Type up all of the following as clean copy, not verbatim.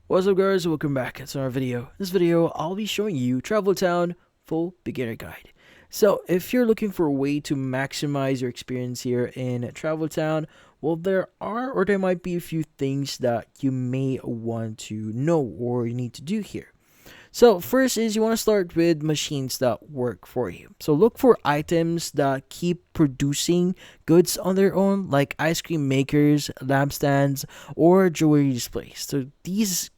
What's up guys, welcome back to our video. In this video, I'll be showing you Travel Town Full Beginner Guide. So if you're looking for a way to maximize your experience here in Travel Town, well there might be a few things that you may want to know or you need to do here. So first is you want to start with machines that work for you. So look for items that keep producing goods on their own, like ice cream makers, lampstands, or jewelry displays. So these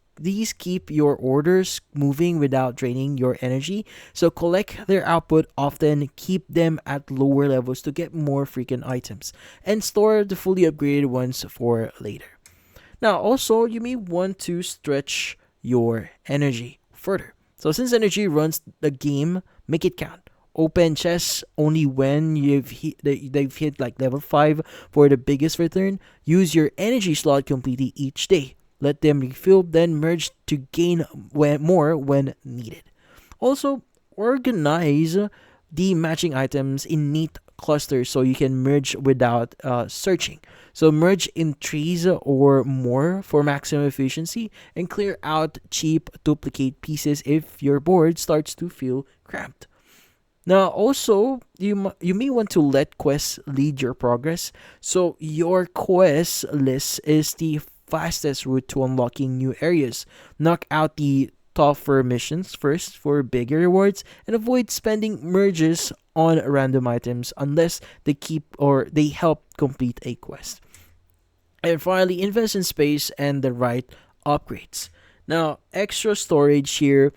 keep your orders moving without draining your energy. So collect their output often, keep them at lower levels to get more frequent items, and store the fully upgraded ones for later. Now, also, you may want to stretch your energy further. So, since energy runs the game, make it count. Open chests only when they've hit like level 5 for the biggest return. Use your energy slot completely each day. Let them refill, then merge to gain more when needed. Also, organize the matching items in neat clusters so you can merge without searching. So merge in trees or more for maximum efficiency, and clear out cheap duplicate pieces if your board starts to feel cramped. Now, also, you may want to let quests lead your progress. So your quest list is the fastest route to unlocking new areas. Knock out the tougher missions first for bigger rewards, and avoid spending merges on random items unless they help complete a quest. And finally, invest in space and the right upgrades. Now, extra storage here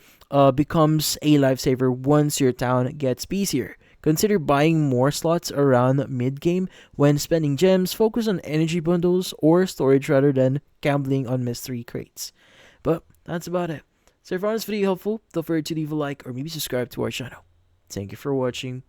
becomes a lifesaver once your town gets busier. Consider buying more slots around mid game. When spending gems, focus on energy bundles or storage rather than gambling on mystery crates. But that's about it. So if you found this video helpful, don't forget to leave a like or maybe subscribe to our channel. Thank you for watching.